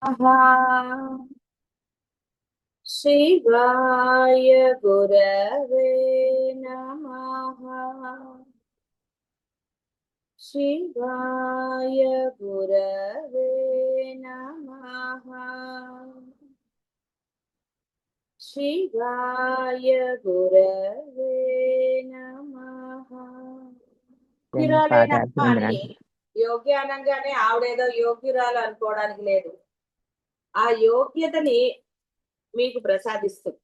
नमः। शिवाय गुरवे नमः। शिवाय गुरवे नमः। शिवाय गुरवे नमः. యోగ్యురాలైన అమ్మ అని ధన్యవాదాలు. యోగ్యానంగానే ఆవిడేదో యోగ్యురాలు అనుకోవడానికి లేదు. ఆ యోగ్యతని మీకు ప్రసాదిస్తుంది,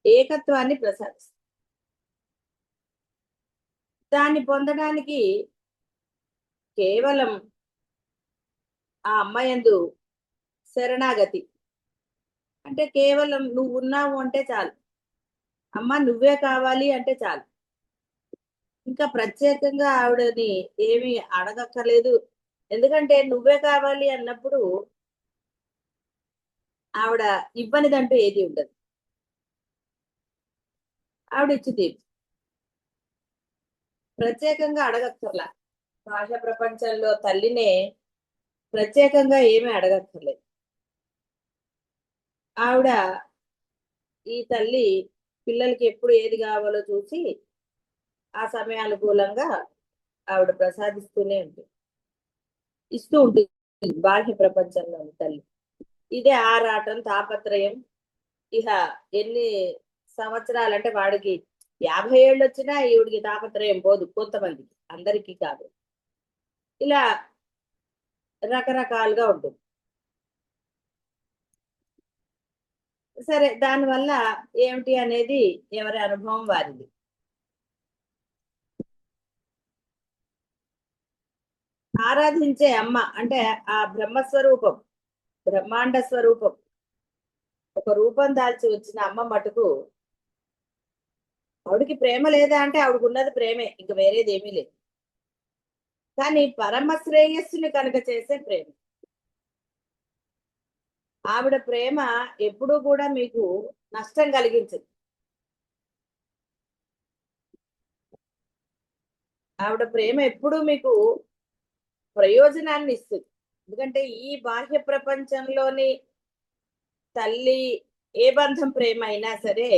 ఏకత్వాన్ని ప్రసాదిస్తుంది. దాన్ని పొందడానికి కేవలం ఆ అమ్మాయందు శరణాగతి, అంటే కేవలం నువ్వు ఉన్నావు అంటే చాలు, అమ్మ నువ్వే కావాలి అంటే చాలు. ఇంకా ప్రత్యేకంగా ఆవిడని ఏమీ అడగక్కర్లేదు. ఎందుకంటే నువ్వే కావాలి అన్నప్పుడు ఆవిడ ఇవ్వనిదంటూ ఏది ఉండదు, ఆవిడ ఇచ్చి తీరు. ప్రత్యేకంగా అడగక్కర్లా. భాష ప్రపంచంలో తల్లినే ప్రత్యేకంగా ఏమీ అడగక్కర్లేదు. ఆవిడ, ఈ తల్లి పిల్లలకి ఎప్పుడు ఏది కావాలో చూసి ఆ సమయానుకూలంగా ఆవిడ ప్రసాదిస్తూనే ఉంటుంది, ఇస్తూ ఉంటుంది. బాహ్య ప్రపంచంలోని తల్లి ఇదే ఆరాటం, తాపత్రయం. ఇహ ఎన్ని సంవత్సరాలంటే వాడికి 50 ఏళ్ళు వచ్చినా ఈవిడికి తాపత్రయం పోదు. కొంతమందికి, అందరికీ కాదు. ఇలా రకరకాలుగా ఉంటుంది. సరే, దానివల్ల ఏమిటి అనేది ఎవరి అనుభవం వారిది. ఆరాధించే అమ్మ అంటే ఆ బ్రహ్మస్వరూపం, బ్రహ్మాండ స్వరూపం, ఒక రూపం దాల్చి వచ్చిన అమ్మ మటుకు ఆవిడికి ప్రేమ లేదా అంటే ఆవిడకు ఉన్నది ప్రేమే, ఇంక వేరేది ఏమీ లేదు. కానీ పరమ శ్రేయస్సుని కనుక చేసే ప్రేమ. ఆవిడ ప్రేమ ఎప్పుడూ కూడా మీకు నష్టం కలిగించదు. ఆవిడ ప్రేమ ఎప్పుడూ మీకు ప్రయోజనాన్ని ఇస్తుంది. ఎందుకంటే ఈ బాహ్య ప్రపంచంలోని తల్లి ఏ బంధం ప్రేమ అయినా సరే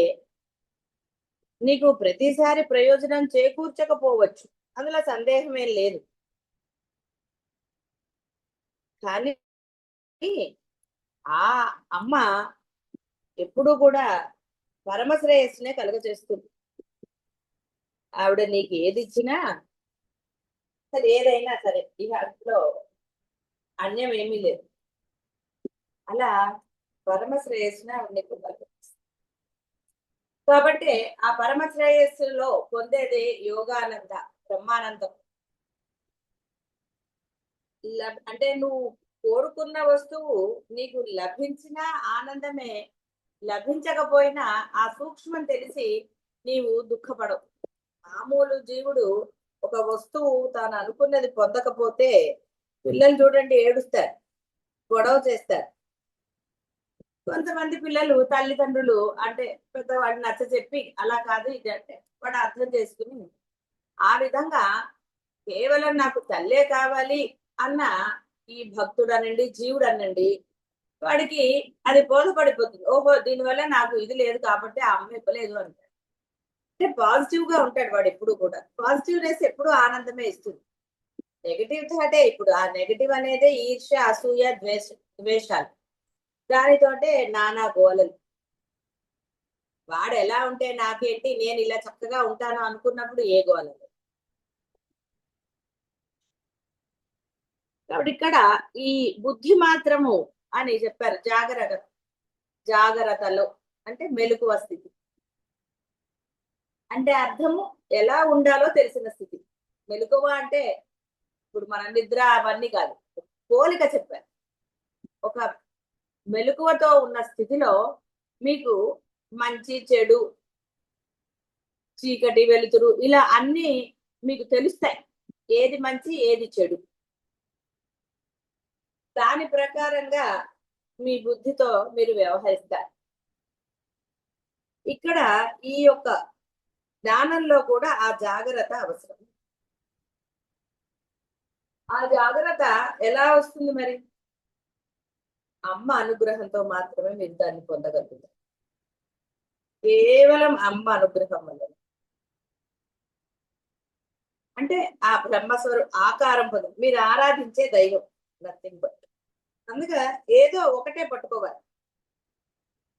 నీకు ప్రతిసారి ప్రయోజనం చేకూర్చకపోవచ్చు, అందులో సందేహమేం లేదు. కానీ ఆ అమ్మ ఎప్పుడూ కూడా పరమ శ్రేయస్సునే కలుగజేస్తుంది. ఆవిడ నీకు ఏది ఇచ్చినా సరే, ఏదైనా సరే, ఇక అందులో అన్యం ఏమీ లేదు. అలా పరమ శ్రేయస్సుని ఆవిడ నీకు కలుగజేస్తుంది. కాబట్టి ఆ పరమ శ్రేయస్సులో పొందేది యోగానంద, బ్రహ్మానందం. అంటే నువ్వు కోరుకున్న వస్తువు నీకు లభించిన ఆనందమే, లభించకపోయినా ఆ సూక్ష్మం తెలిసి నీవు దుఃఖపడవు. మామూలు జీవుడు ఒక వస్తువు తాను అనుకున్నది పొందకపోతే పిల్లలు చూడండి ఏడుస్తారు, గొడవ చేస్తారు. కొంతమంది పిల్లలు తల్లిదండ్రులు అంటే పెద్దవాడిని నచ్చ చెప్పి అలా కాదు ఇది అంటే వాడు అర్థం చేసుకుని ఆ విధంగా కేవలం నాకు తల్లే కావాలి అన్న ఈ భక్తుడు అనండి, జీవుడు అనండి, వాడికి అది బోధపడిపోతుంది. ఓహో, దీనివల్ల నాకు ఇది లేదు కాబట్టి ఆ అమ్మ ఇవ్వలేదు అంటాడు. అంటే పాజిటివ్ గా ఉంటాడు వాడు. ఎప్పుడు కూడా పాజిటివ్నెస్ ఎప్పుడు ఆనందమే ఇస్తుంది. నెగిటివ్ థాటే, ఇప్పుడు ఆ నెగిటివ్ అనేది ఈర్ష్య, అసూయ, ద్వేషాలు. దానితోటే నానా గోలలు. వాడు ఎలా ఉంటే నాకేంటి, నేను ఇలా చక్కగా ఉంటాను అనుకున్నప్పుడు ఏ గోలలు. కాబట్టి ఇక్కడ ఈ బుద్ధి మాత్రము అని చెప్పారు. జాగ్రత్త, జాగ్రత్తలో అంటే మెలకువ స్థితి అంటే అర్థము ఎలా ఉండాలో తెలిసిన స్థితి. మెలకువ అంటే ఇప్పుడు మన నిద్ర అవన్నీ కాదు, పోలిక చెప్పారు. ఒక మెలకువతో ఉన్న స్థితిలో మీకు మంచి చెడు, చీకటి వెలుతురు ఇలా అన్ని మీకు తెలుస్తాయి. ఏది మంచి ఏది చెడు, దాని ప్రకారంగా మీ బుద్ధితో మీరు వ్యవహరిస్తారు. ఇక్కడ ఈ యొక్క జ్ఞానంలో కూడా ఆ జాగ్రత్త అవసరం. ఆ జాగ్రత్త ఎలా వస్తుంది మరి? అమ్మ అనుగ్రహంతో మాత్రమే మీరు దాన్ని పొందగలుగుతారు. కేవలం అమ్మ అనుగ్రహం వల్ల. అంటే ఆ బ్రహ్మస్వరు ఆకారం పొంద మీరు ఆరాధించే దైవం, నథింగ్ బట్. అందుకే ఏదో ఒకటే పట్టుకోవాలి.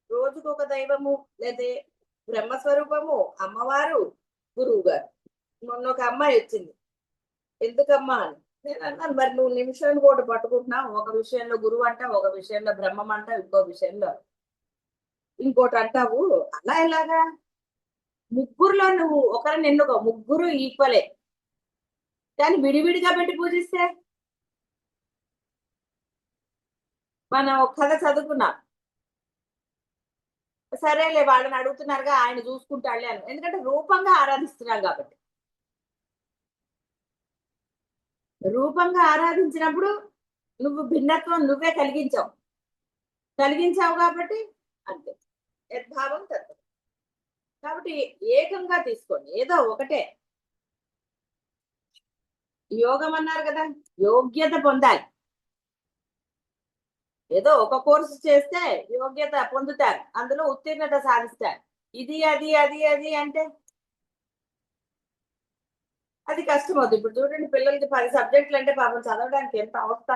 రోజుకొక దైవము, లేదా బ్రహ్మస్వరూపము, అమ్మవారు, గురువు గారు. మొన్న ఒక అమ్మాయి వచ్చింది, ఎందుకమ్మా అని. నేను అన్నాను, మరి నువ్వు నిమిషానికి ఒకటి పట్టుకుంటున్నావు. ఒక విషయంలో గురువు అంటావు, ఒక విషయంలో బ్రహ్మం అంటావు, ఇంకో విషయంలో ఇంకోటి అంటావు. అలా ఎలాగా? ముగ్గురులో నువ్వు ఒకరిని ఎన్నుకో, ముగ్గురు ఈక్వలే. కానీ విడివిడిగా పెట్టి పూజిస్తే, మనం ఒక కథ చదువుకున్నాం. సరేలే వాళ్ళని అడుగుతున్నారుగా, ఆయన చూసుకుంటాడులే అని. ఎందుకంటే రూపంగా ఆరాధిస్తున్నాం కాబట్టి. రూపంగా ఆరాధించినప్పుడు నువ్వు భిన్నత్వం నువ్వే కలిగించావు కాబట్టి అంతే. యద్భావం తత్వం. కాబట్టి ఏకంగా తీసుకోండి, ఏదో ఒకటే. యోగం అన్నారు కదా, యోగ్యత పొందాలి. ఏదో ఒక కోర్సు చేస్తే యోగ్యత పొందుతారు, అందులో ఉత్తీర్ణత సాధిస్తారు. ఇది అది అది అది అంటే అది కష్టం అవుతుంది. ఇప్పుడు చూడండి, పిల్లలకి 10 సబ్జెక్టులు అంటే పాపం చదవడానికి ఎంత అవస్థ.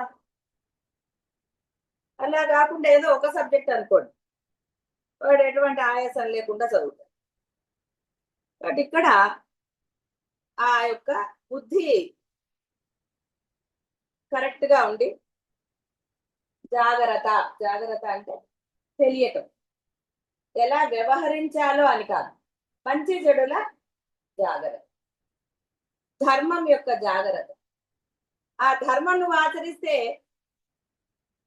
అలా కాకుండా ఏదో ఒక సబ్జెక్ట్ అనుకోండి, వాడు ఎటువంటి ఆయాసం లేకుండా చదువుతాడు. కాబట్టి ఇక్కడ ఆ యొక్క బుద్ధి కరెక్ట్ గా ఉండి, జాగ్రత్త. జాగ్రత్త అంటే తెలియటం, ఎలా వ్యవహరించాలో అని కాదు, మంచి చెడుల జాగ్రత్త, ధర్మం యొక్క జాగ్రత్త. ఆ ధర్మం నువ్వు ఆచరిస్తే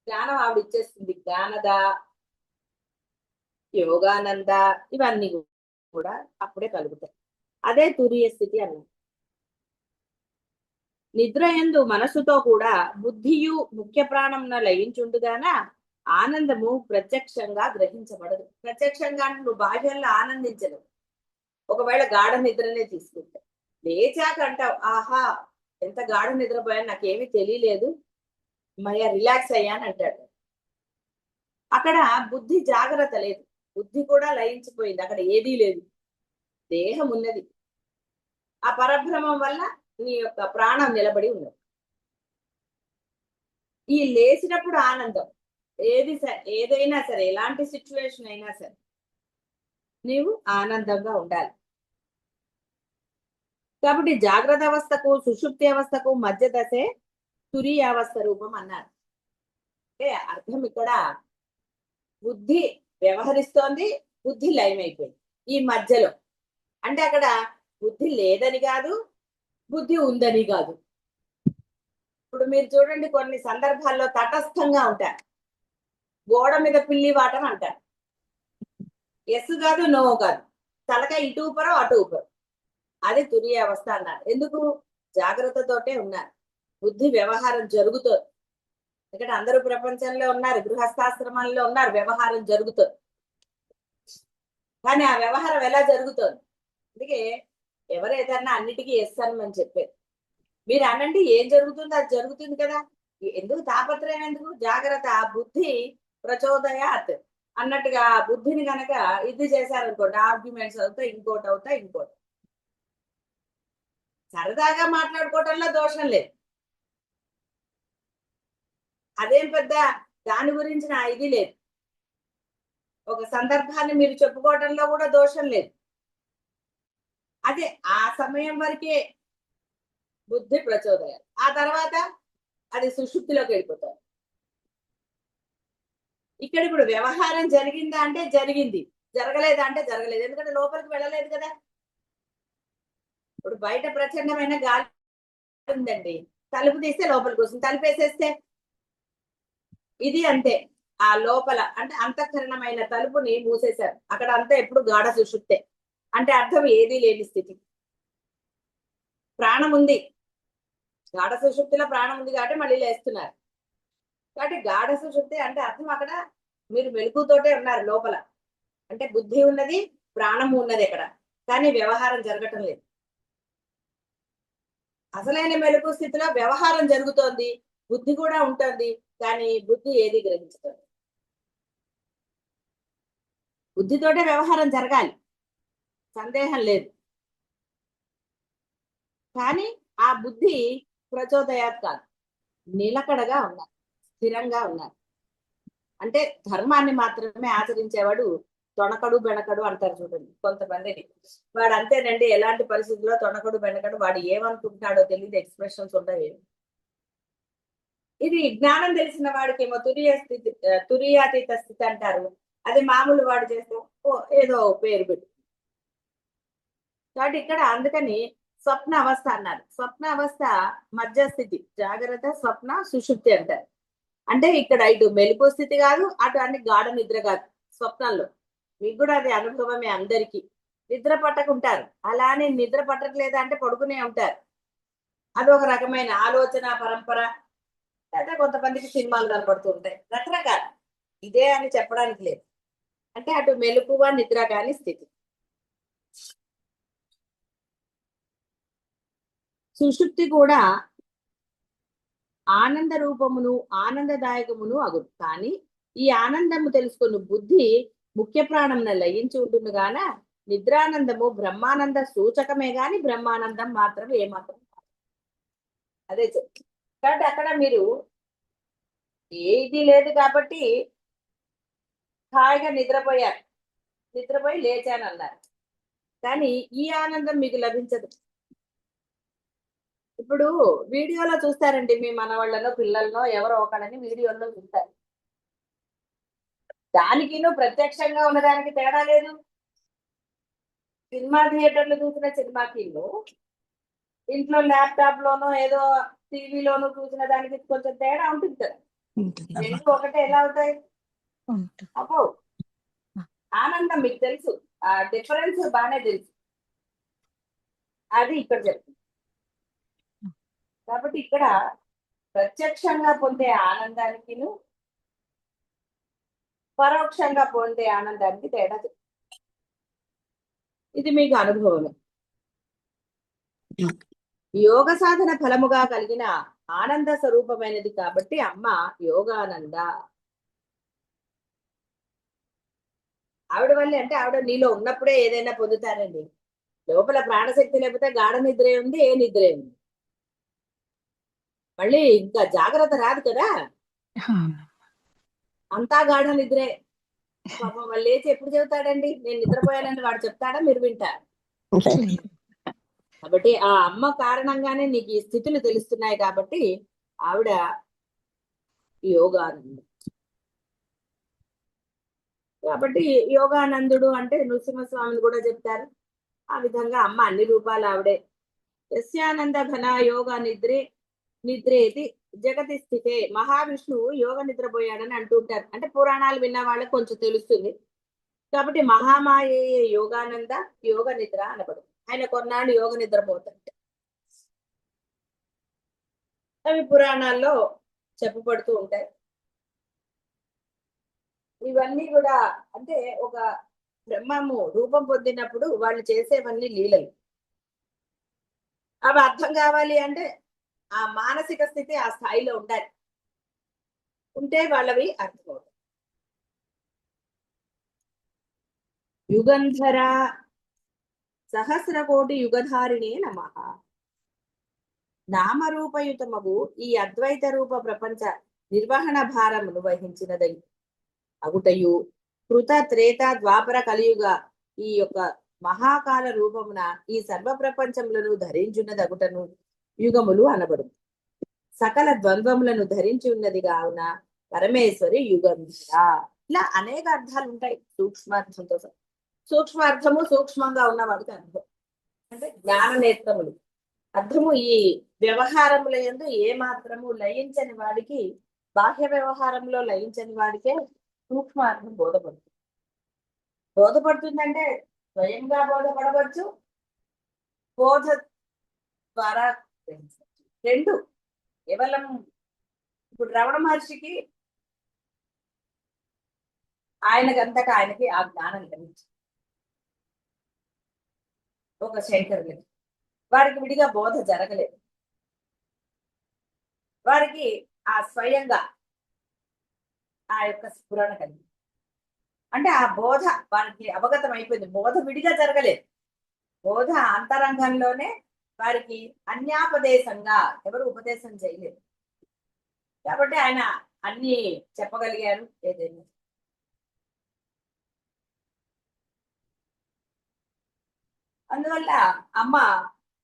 జ్ఞానం ఆవిడ ఇచ్చేస్తుంది. జ్ఞానద, యోగానంద, ఇవన్నీ కూడా అప్పుడే కలుగుతాయి. అదే తురియ స్థితి అన్నది. నిద్ర యందు మనస్సుతో కూడా బుద్ధియు ముఖ్య ప్రాణంన లయించుండుగాన ఆనందము ప్రత్యక్షంగా గ్రహించబడదు. ప్రత్యక్షంగా అంటే నువ్వు బాహ్యంలో ఆనందించదు. ఒకవేళ గాఢ నిద్రనే తీసుకుంటే లేచాక అంటావు, ఆహా ఎంత గాఢ నిద్రపోయాను, నాకేమీ తెలియలేదు, మయ్య రిలాక్స్ అయ్యాను అంటాడు. అక్కడ బుద్ధి జాగ్రత్త లేదు, బుద్ధి కూడా లయించిపోయింది, అక్కడ ఏదీ లేదు, దేహం ఉన్నది. ఆ పరభ్రమం వల్ల నీ యొక్క ప్రాణం నిలబడి ఉన్నది. ఈ లేచినప్పుడు ఆనందం, ఏదైనా సరే, ఎలాంటి సిచ్యువేషన్ అయినా సరే నీవు ఆనందంగా ఉండాలి. కాబట్టి జాగ్రత్త అవస్థకు సుషుప్తి అవస్థకు మధ్య దశే తురీయావస్థ రూపం అన్నారు. అంటే అర్థం ఇక్కడ బుద్ధి వ్యవహరిస్తోంది, బుద్ధి లయమైపోయింది ఈ మధ్యలో. అంటే అక్కడ బుద్ధి లేదని కాదు, బుద్ధి ఉందని కాదు. ఇప్పుడు మీరు చూడండి, కొన్ని సందర్భాల్లో తటస్థంగా ఉంటారు, గోడ మీద పిల్లి వాటం అంటారు. ఎస్ కాదు, నో కాదు, తలకాయ ఇటు ఊపరో అటు ఊపరు. అది తురియ అవస్థ అన్నారు. ఎందుకు? జాగ్రత్తతోటే ఉన్నారు, బుద్ధి వ్యవహారం జరుగుతుంది. ఇక్కడ అందరూ ప్రపంచంలో ఉన్నారు, గృహస్థాశ్రమాల్లో ఉన్నారు, వ్యవహారం జరుగుతుంది. కానీ ఆ వ్యవహారం ఎలా జరుగుతుంది? అందుకే ఎవరేదన్నా అన్నిటికీ ఎస్ అని చెప్పేది. మీరు అనండి, ఏం జరుగుతుందో అది జరుగుతుంది కదా, ఎందుకు తాపత్రయం ఎందుకు? జాగ్రత్త. ఆ బుద్ధి ప్రచోదయాత్ అన్నట్టుగా బుద్ధిని గనక ఇది చేశారనుకోండి, ఆర్గ్యుమెంట్స్ అవుతాయి, ఇంకోటి. సరదాగా మాట్లాడుకోవటంలో దోషం లేదు, అదేం పెద్ద దాని గురించి నా ఇది లేదు. ఒక సందర్భాన్ని మీరు చెప్పుకోవటంలో కూడా దోషం లేదు. అదే ఆ సమయం వరకే బుద్ధి ప్రచోదయాలు, ఆ తర్వాత అది సుషుప్తిలోకి వెళ్ళిపోతారు. ఇక్కడ ఇప్పుడు వ్యవహారం జరిగిందా అంటే జరిగింది, జరగలేదా అంటే జరగలేదు. ఎందుకంటే లోపలికి వెళ్ళలేదు కదా. ఇప్పుడు బయట ప్రచండమైన గాలి ఉందండి, తలుపు తీస్తే లోపలికి వస్తుంది, తలుపేసేస్తే ఇది అంతే. ఆ లోపల అంటే అంతఃకరణమైన తలుపుని మూసేశారు, అక్కడ అంతా ఎప్పుడు గాఢ సుషుప్తే. అంటే అర్థం ఏదీ లేని స్థితి. ప్రాణం ఉంది, గాఢ సుషుప్తిలో ప్రాణం ఉంది కాబట్టి మళ్ళీ లేస్తున్నారు. కాబట్టి గాఢ సుషుప్తి అంటే అర్థం అక్కడ మీరు మెలకుతోటే ఉన్నారు లోపల. అంటే బుద్ధి ఉన్నది, ప్రాణము ఉన్నది అక్కడ, కానీ వ్యవహారం జరగటం లేదు. అసలైన మెలకు స్థితిలో వ్యవహారం జరుగుతోంది, బుద్ధి కూడా ఉంటుంది, కానీ బుద్ధి ఏది గ్రహించుతుంది. బుద్ధితోటే వ్యవహారం జరగాలి, సందేహం లేదు. కానీ ఆ బుద్ధి ప్రచోదయాత్ కాదు, నిలకడగా ఉన్నారు, స్థిరంగా ఉన్నారు. అంటే ధర్మాన్ని మాత్రమే ఆచరించేవాడు తొణకడు బెణకడు అంటారు చూడండి కొంతమందిని. వాడు అంతేనండి, ఎలాంటి పరిస్థితుల్లో తొణకడు బెణకడు, వాడు ఏమనుకుంటున్నాడో తెలియదు, ఎక్స్ప్రెషన్స్ ఉంటాయి. ఇది జ్ఞానం తెలిసిన వాడికేమో తురియాతీత స్థితి అంటారు. అది మామూలు వాడు చేస్తే ఏదో పేరు పెట్టు. కాబట్టి ఇక్కడ అందుకని స్వప్న అవస్థ అన్నారు. స్వప్న అవస్థ మధ్యస్థితి, జాగ్రత్త స్వప్న సుషుప్తి అంటారు. అంటే ఇక్కడ ఇటు మెలుపు స్థితి కాదు, అటు అన్ని గాఢ నిద్ర కాదు. స్వప్నంలో మీకు కూడా అది అనుభవమే అందరికీ. నిద్ర పట్టకుంటారు, అలానే నిద్ర పట్టట్లేదా అంటే పడుకునే ఉంటారు. అదొక రకమైన ఆలోచన పరంపర. లేదా కొంతమందికి సినిమాలు కనపడుతూ ఉంటాయి, రకరకాల. ఇదే అని చెప్పడానికి లేదు. అంటే అటు మెలకువ నిద్ర కాని స్థితి. సుషుప్తి కూడా ఆనంద రూపమును ఆనందదాయకమును అగును. కానీ ఈ ఆనందము తెలుసుకుని బుద్ధి ముఖ్య ప్రాణంన లయించి ఉంటుంది గాన నిద్రానందము బ్రహ్మానంద సూచకమే గాని బ్రహ్మానందం మాత్రం ఏమాత్రం అదే చెప్తుంది. కాబట్టి అక్కడ మీరు ఏది లేదు కాబట్టి హాయిగా నిద్రపోయారు, నిద్రపోయి లేచాను అన్నారు. కానీ ఈ ఆనందం మీకు లభించదు. ఇప్పుడు వీడియోలో చూస్తారండి, మీ మనవాళ్ళనో పిల్లలనో ఎవరో ఒకళ్ళని వీడియోలో చూస్తారు. దానికిను ప్రత్యక్షంగా ఉన్నదానికి తేడా లేదు. సినిమా థియేటర్లు చూసిన సినిమాకిను ఇంట్లో ల్యాప్టాప్ లోనో ఏదో టీవీలోనూ చూసిన దానికి కొంచెం తేడా ఉంటుంది కదా. రెండు ఒకటే ఎలా అవుతాయి? అబ్బో, ఆనందం మీకు తెలుసు, ఆ డిఫరెన్స్ బాగానే తెలుసు. అది ఇక్కడ చెప్తుంది. కాబట్టి ఇక్కడ ప్రత్యక్షంగా పొందే ఆనందానికిను పరోక్షంగా పొందే ఆనందానికి తేడా చెప్తుంది. ఇది మీకు అనుభవమే. యోగ సాధన ఫలముగా కలిగిన ఆనంద స్వరూపమైనది కాబట్టి అమ్మ యోగానంద. ఆవిడ వల్లే అంటే ఆవిడ నీలో ఉన్నప్పుడే ఏదైనా పొందుతారండి. లోపల ప్రాణశక్తి లేకపోతే గాఢ నిద్రే ఉంది, ఏ నిద్రే ఉంది, మళ్ళీ ఇంకా జాగ్రత్త రాదు కదా, అంతా గాఢ నిద్రే. పాపం వాళ్ళు లేచి ఎప్పుడు చెబుతాడండి నేను నిద్రపోయానని? వాడు చెప్తాడా? మీరు వింటారు. కాబట్టి ఆ అమ్మ కారణంగానే నీకు ఈ స్థితులు తెలుస్తున్నాయి. కాబట్టి ఆవిడ యోగానంద. కాబట్టి యోగానందుడు అంటే నృసింహస్వామిని కూడా చెప్తారు. ఆ విధంగా అమ్మ అన్ని రూపాలు ఆవిడే. యస్యానంద ఘన యోగ నిద్రేది జగతి స్థితే. మహావిష్ణువు యోగ నిద్రపోయాడని అంటుంటారు. అంటే పురాణాలు విన్న వాళ్ళకి కొంచెం తెలుస్తుంది. కాబట్టి మహామాయే యోగానంద యోగ నిద్ర అనబడు. ఆయన కొన్నాళ్ళు యోగ నిద్రపోతాడు. అవి పురాణాల్లో చెప్పబడుతూ ఉంటాయి. ఇవన్నీ కూడా అంటే ఒక బ్రహ్మము రూపం పొందినప్పుడు వాళ్ళు చేసేవన్నీ లీలలు. అవి అర్థం కావాలి అంటే ఆ మానసిక స్థితి ఆ స్థాయిలో ఉండాలి, ఉంటే వాళ్ళవి అర్థమవుతాయి. యుగంధర సహస్ర కోటి యుగధారిణే నమః. నామరూపయుతమగు ఈ అద్వైత రూప ప్రపంచ నిర్వహణ భారమును వహించినదై అగుటయు కృత త్రేత ద్వాపర కలియుగ ఈ యొక్క మహాకాల రూపమున ఈ సర్వ ప్రపంచములను ధరించున్నదగుటను యుగములు అనబడు. సకల ద్వంద్వములను ధరించి ఉన్నది కావున పరమేశ్వరి యుగంధర. ఇలా అనేక అర్థాలు ఉంటాయి సూక్ష్మార్థంతో. సూక్ష్మార్థము సూక్ష్మంగా ఉన్నవాడికి అర్థం అంటే జ్ఞాన నేత్రములు. అర్థము ఈ వ్యవహారముల యందు ఏ మాత్రము లయించని వాడికి, బాహ్య వ్యవహారంలో లయించని వాడికే సూక్ష్మార్థం బోధపడుతుంది. బోధపడుతుందంటే స్వయంగా బోధపడవచ్చు, బోధ ద్వారా రెండు. కేవలం ఇప్పుడు రమణ మహర్షికి ఆయనకంతటా ఆయనకి ఆ జ్ఞానం లభించింది. ఒక శంకరులకి వారికి విడిగా బోధ జరగలేదు. వారికి ఆ స్వయంగా ఆ యొక్క స్ఫురణ కలిగింది. అంటే ఆ బోధ వారికి అవగతం అయిపోయింది. బోధ విడిగా జరగలేదు. బోధ అంతరంగంలోనే వారికి అన్యాపదేశంగా ఎవరు ఉపదేశం చేయలేదు. కాబట్టి ఆయన అన్ని చెప్పగలిగారు. ఏదైనా అందువల్ల అమ్మ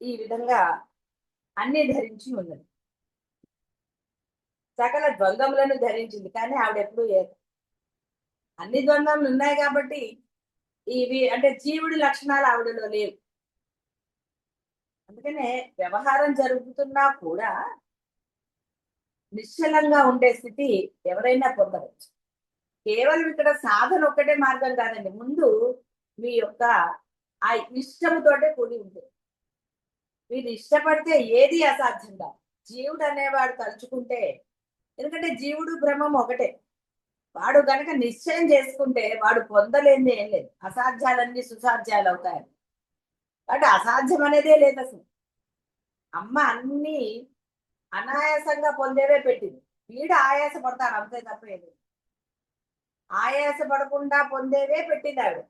ఈ విధంగా అన్ని ధరించి ఉన్నది. సకల ద్వంద్వములను ధరించింది, కానీ ఆవిడ ఎప్పుడు అన్ని ద్వంద్వములు ఉన్నాయి కాబట్టి ఇవి అంటే జీవుడి లక్షణాలు ఆవిడలో లేవు. అందుకనే వ్యవహారం జరుగుతున్నా కూడా నిశ్చలంగా ఉండే స్థితి ఎవరైనా పొందవచ్చు. కేవలం ఇక్కడ సాధన ఒక్కటే మార్గం కాదండి. ముందు మీ యొక్క ఆ ఇష్టముతోటే కూడి ఉంటుంది. మీరు ఇష్టపడితే ఏది అసాధ్యం కాదు. జీవుడు అనేవాడు తలుచుకుంటే, ఎందుకంటే జీవుడు బ్రహ్మం ఒకటే. వాడు గనక నిశ్చయం చేసుకుంటే వాడు పొందలేనిది ఏం లేదు. అసాధ్యాలన్నీ సుసాధ్యాలు అవుతాయి. కాబట్టి అసాధ్యం అనేదే లేదు అసలు. అమ్మ అన్ని అనాయాసంగా పొందేవే పెట్టింది. వీడు ఆయాస పడతారు అంతే తప్ప ఏది. ఆయాస పడకుండా పొందేవే పెట్టింది ఆవిడ.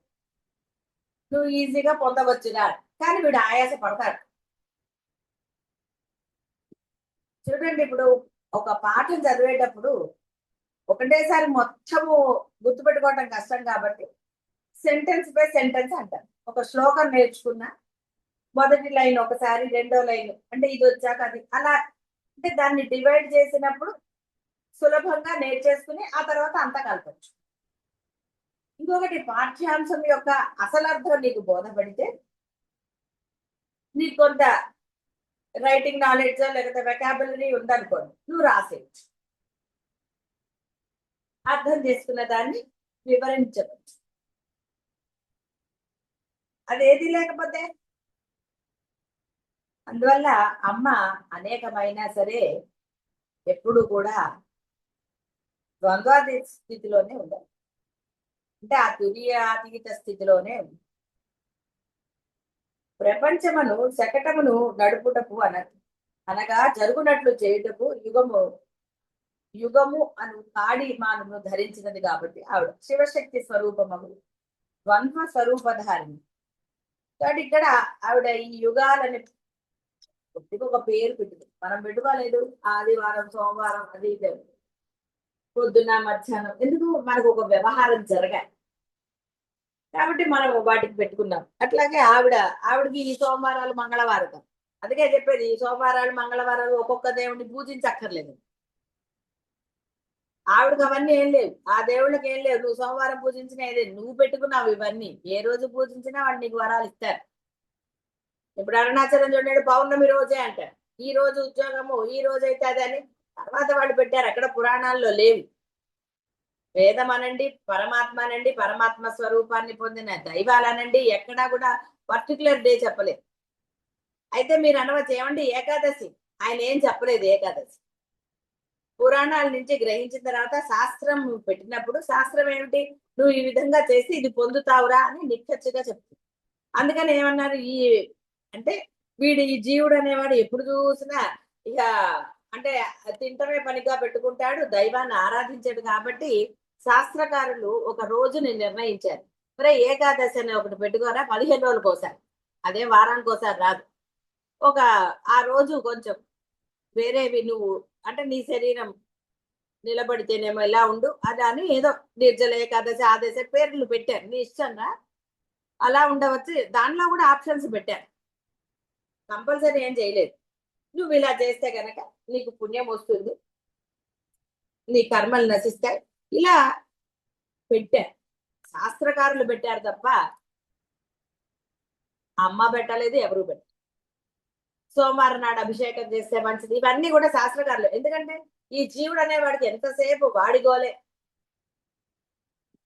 నువ్వు ఈజీగా పొందవచ్చుగా, కానీ వీడు ఆయాస పడతాడు. చూడండి, ఇప్పుడు ఒక పాఠం చదివేటప్పుడు ఒకటేసారి మొత్తము గుర్తుపెట్టుకోవటం కష్టం కాబట్టి సెంటెన్స్ బై సెంటెన్స్ అంటారు. ఒక శ్లోకం నేర్చుకున్నా మొదటి లైన్ ఒకసారి, రెండో లైన్ అంటే ఇది వచ్చాక అది, అలా అంటే దాన్ని డివైడ్ చేసినప్పుడు సులభంగా నేర్చేసుకుని ఆ తర్వాత అంతా కలపచ్చు. ఇంకొకటి, పాఠ్యాంశం యొక్క అసలర్థం నీకు బోధపడితే నీకు కొంత రైటింగ్ నాలెడ్జ్ లేకపోతే వెకాబులరీ ఉందనుకోండి, నువ్వు రాసేయచ్చు. అర్థం చేసుకున్న దాన్ని వివరించవచ్చు. అదేది లేకపోతే, అందువల్ల అమ్మ అనేకమైనా సరే ఎప్పుడు కూడా ద్వంద్వాతీత స్థితిలోనే ఉండాలి. అంటే ఆ తురీయాతీత స్థితిలోనే ఉంది. ప్రపంచమును శకటమును నడుపుటకు అనగా జరుగునట్లు చేయుటకు యుగము యుగము అను కాడి మానను ధరించినది కాబట్టి ఆవిడ శివశక్తి స్వరూపము, ద్వంద్వ స్వరూపధారిణి. కాబట్టి ఇక్కడ ఆవిడ ఈ యుగాలని ఒక పేరు పెట్టింది. మనం పెట్టుకోలేదు. ఆదివారం, సోమవారం, అది పొద్దున్న, మధ్యాహ్నం, ఎందుకు మనకు ఒక వ్యవహారం జరగాలి కాబట్టి మనం వాటికి పెట్టుకున్నాం. అట్లాగే ఆవిడకి ఈ సోమవారాలు, మంగళవారం. అందుకే చెప్పేది, ఈ సోమవారాలు, మంగళవారాలు ఒక్కొక్క దేవుడిని పూజించక్కర్లేదు. ఆవిడకి అవన్నీ ఏం లేవు. ఆ దేవుళ్ళకి ఏం లేవు. నువ్వు సోమవారం పూజించినా ఏదే, నువ్వు పెట్టుకున్నావు ఇవన్నీ. ఏ రోజు పూజించినా వాళ్ళు నీకు వరాలు ఇస్తారు. ఇప్పుడు అరుణాచలం చూడండి, పౌర్ణమి రోజే అంటారు. ఈ రోజు ఉద్యోగము, ఈ రోజు అయితే అదని తర్వాత వాళ్ళు పెట్టారు. అక్కడ పురాణాల్లో లేవు. వేదం అనండి, పరమాత్మ అనండి, పరమాత్మ స్వరూపాన్ని పొందిన దైవాలనండి, ఎక్కడా కూడా పర్టికులర్ డే చెప్పలేదు. అయితే మీరు అనవచ్చు, ఏమండి ఏకాదశి, ఆయన ఏం చెప్పలేదు. ఏకాదశి పురాణాల నుంచి గ్రహించిన తర్వాత శాస్త్రం పెట్టినప్పుడు, శాస్త్రం ఏమిటి, నువ్వు ఈ విధంగా చేసి ఇది పొందుతావురా అని నిక్కచ్చిగా చెప్తుంది. అందుకని ఏమన్నారు, ఈ అంటే వీడు ఈ జీవుడు అనేవాడు ఎప్పుడు చూసినా ఇక అంటే తింటమే పనిగా పెట్టుకుంటాడు, దైవాన్ని ఆరాధించాడు. కాబట్టి శాస్త్రకారులు ఒక రోజుని నిర్ణయించారు. మరి ఏకాదశి అని ఒకటి పెట్టుకోరా, 15 రోజులకు ఒకసారి, అదే వారానికి ఒకసారి రాదు. ఒక ఆ రోజు కొంచెం వేరేవి నువ్వు అంటే నీ శరీరం నిలబడితేనేమో ఇలా ఉండు అది అని ఏదో నిర్జల ఏకాదశి, ఆదశి పేర్లు పెట్టారు. నీ ఇష్టం రా, అలా ఉండవచ్చు. దానిలో కూడా ఆప్షన్స్ పెట్టారు. కంపల్సరీ ఏం చేయలేదు. నువ్వు ఇలా చేస్తే గనక నీకు పుణ్యం వస్తుంది, నీ కర్మలు నశిస్తాయి, ఇలా పెట్టారు. శాస్త్రకారులు పెట్టారు తప్ప అమ్మ పెట్టలేదు, ఎవరు పెట్టారు. సోమవారం నాడు అభిషేకం చేస్తే మంచిది, ఇవన్నీ కూడా శాస్త్రకారులు. ఎందుకంటే ఈ జీవుడు అనేవాడికి ఎంతసేపు వాడిగోలే.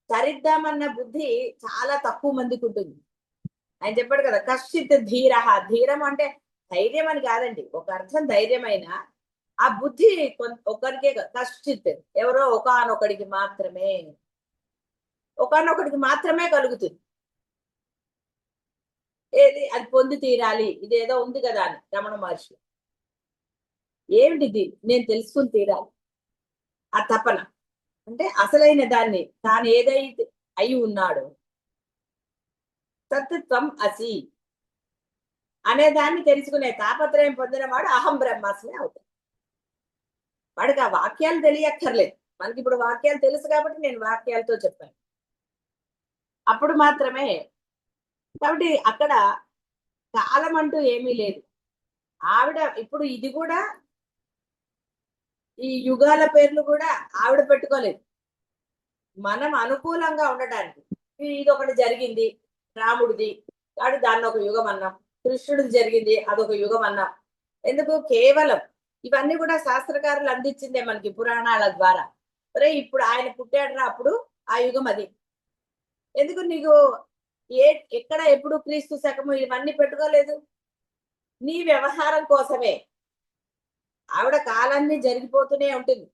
తరిద్దామన్న బుద్ధి చాలా తక్కువ మందికి ఉంటుంది. ఆయన చెప్పాడు కదా, కశ్చిత్ ధీర. ధీరం అంటే ధైర్యం అని కాదండి. ఒక అర్థం ధైర్యమైన ఆ బుద్ధి ఒకరికే, కశ్చిత్ ఎవరో ఒకానొకడికి మాత్రమే, ఒకానొకడికి మాత్రమే కలుగుతుంది. ఏది అది పొంది తీరాలి, ఇదేదో ఉంది కదా అని రమణ మహర్షి. ఏమిటిది, నేను తెలుసుకుని తీరాలి. ఆ తపన అంటే అసలైన దాన్ని తాను ఏదైతే అయి ఉన్నాడు, తత్వం అసి అనే దాన్ని తెలుసుకునే తాపత్రయం పొందిన వాడు అహం బ్రహ్మాస్మి అవుతాడు. వాడికి ఆ వాక్యాలు తెలియక్కర్లేదు. మనకి ఇప్పుడు వాక్యాలు తెలుసు కాబట్టి నేను వాక్యాలతో చెప్పాను. అప్పుడు మాత్రమే. కాబట్టి అక్కడ కాలం అంటూ ఏమీ లేదు. ఆవిడ ఇప్పుడు ఇది కూడా ఈ యుగాల పేర్లు కూడా ఆవిడ పెట్టుకోలేదు. మనం అనుకూలంగా ఉండటానికి. ఇది ఒకటి జరిగింది రాముడిది, కాబట్టి దాన్ని ఒక యుగం అన్నాం. కృష్ణుడిది జరిగింది, అదొక యుగం అన్నాం. ఎందుకు? కేవలం ఇవన్నీ కూడా శాస్త్రకారులు అందించిందే మనకి పురాణాల ద్వారా. అరే ఇప్పుడు ఆయన పుట్టాడురా, అప్పుడు ఆ యుగం అది. ఎందుకు నీకు ఎక్కడ ఎప్పుడు క్రీస్తు శకము ఇవన్నీ పెట్టుకోలేదు? నీ వ్యవహారం కోసమే. ఆవిడ కాలాన్ని జరిగిపోతూనే ఉంటుంది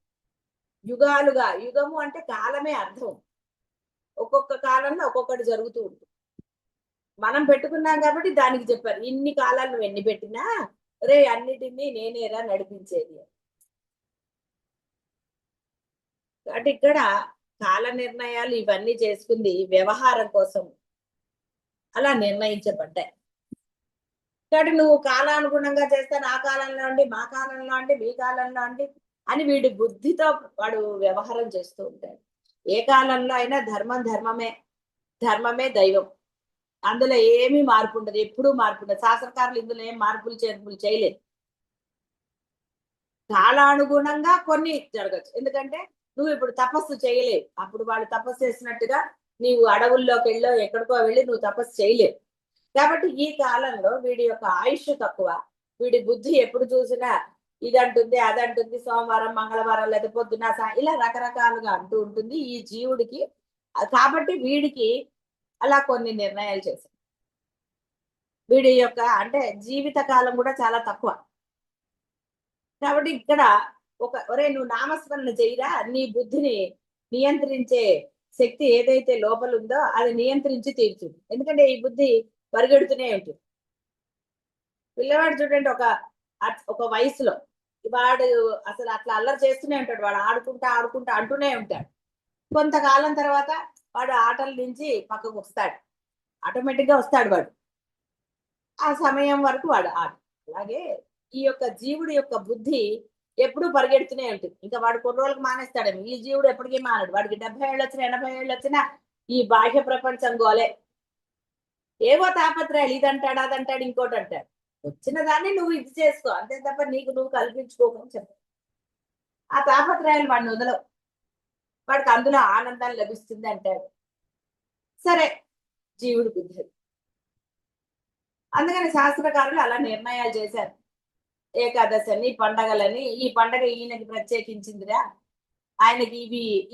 యుగాలుగా. యుగము అంటే కాలమే అర్థం. ఒక్కొక్క కాలంలో ఒక్కొక్కటి జరుగుతూ ఉంటుంది. మనం పెట్టుకున్నాం కాబట్టి దానికి చెప్పారు, ఇన్ని కాలాలు నువ్వు ఎన్ని పెట్టినా రే అన్నిటినీ నేనేరా నడిపించేది. కాబట్టి ఇక్కడ కాల నిర్ణయాలు ఇవన్నీ చేసుకుంది వ్యవహారం కోసం అలా నిర్ణయించబడ్డాయి. కాబట్టి నువ్వు కాలానుగుణంగా చేస్తాను, ఆ కాలంలో అండి, మా కాలంలో అండి, మీ కాలంలో అండి అని వీడి బుద్ధితో వాడు వ్యవహారం చేస్తూ ఉంటాడు. ఏ కాలంలో అయినా ధర్మం ధర్మమే, ధర్మమే దైవం. అందులో ఏమీ మార్పు ఉండదు, ఎప్పుడూ మార్పు ఉండదు. శాస్త్రకారులు ఇందులో ఏం మార్పులు చేర్పులు చేయలేదు. కాలానుగుణంగా కొన్ని జరగచ్చు. ఎందుకంటే నువ్వు ఇప్పుడు తపస్సు చేయలేవు. అప్పుడు వాళ్ళు తపస్సు చేసినట్టుగా నీవు అడవుల్లోకి వెళ్ళో ఎక్కడికో వెళ్ళి నువ్వు తపస్సు చేయలేవు. కాబట్టి ఈ కాలంలో వీడి యొక్క ఆయుష్ తక్కువ. వీడి బుద్ధి ఎప్పుడు చూసినా ఇదంటుంది, అదంటుంది, సోమవారం, మంగళవారం, లేదా పొద్దున ఇలా రకరకాలుగా అంటూ ఉంటుంది ఈ జీవుడికి. కాబట్టి వీడికి అలా కొన్ని నిర్ణయాలు చేశారు. వీడి యొక్క అంటే జీవిత కాలం కూడా చాలా తక్కువ. కాబట్టి ఇక్కడ ఒరే నువ్వు నామస్మరణ చేయరా, నీ బుద్ధిని నియంత్రించే శక్తి ఏదైతే లోపల ఉందో అది నియంత్రించి తీర్చుంది. ఎందుకంటే ఈ బుద్ధి పరిగెడుతూనే ఉంటుంది. పిల్లవాడు చూడండి, ఒక వయసులో వాడు అసలు అట్లా అల్లరి చేస్తూనే ఉంటాడు. వాడు ఆడుకుంటా ఆడుకుంటా అంటూనే ఉంటాడు. కొంతకాలం తర్వాత వాడు ఆటల నుంచి పక్కకు వస్తాడు, ఆటోమేటిక్ గా వస్తాడు వాడు. ఆ సమయం వరకు వాడు ఆట. అలాగే ఈ యొక్క జీవుడి యొక్క బుద్ధి ఎప్పుడూ పరిగెడుతూనే ఉంటుంది. ఇంకా వాడు కొన్ని రోజులకు మానేస్తాడేమో. ఈ జీవుడు ఎప్పటికీ మానడు. వాడికి 70 ఏళ్ళు వచ్చినా 80 ఏళ్ళు వచ్చినా ఈ బాహ్య ప్రపంచం గోలే. ఏవో తాపత్రయాలు, ఇదంటాడు అదంటాడు ఇంకోటి అంటాడు. వచ్చిన దాన్ని నువ్వు ఇది చేసుకో అంతే తప్ప నీకు నువ్వు కల్పించుకోకని చెప్పు. ఆ తాపత్రయాలు వాడిని వదలవు. వాడికి అందులో ఆనందాన్ని లభిస్తుంది అంటాడు. సరే, జీవుడు బుద్ధి. అందుకని శాస్త్రకారులు అలా నిర్ణయాలు చేశారు. ఏకాదశి అని, పండగలని, ఈ పండగ ఈయనకి ప్రత్యేకించిందిరా, ఆయనకి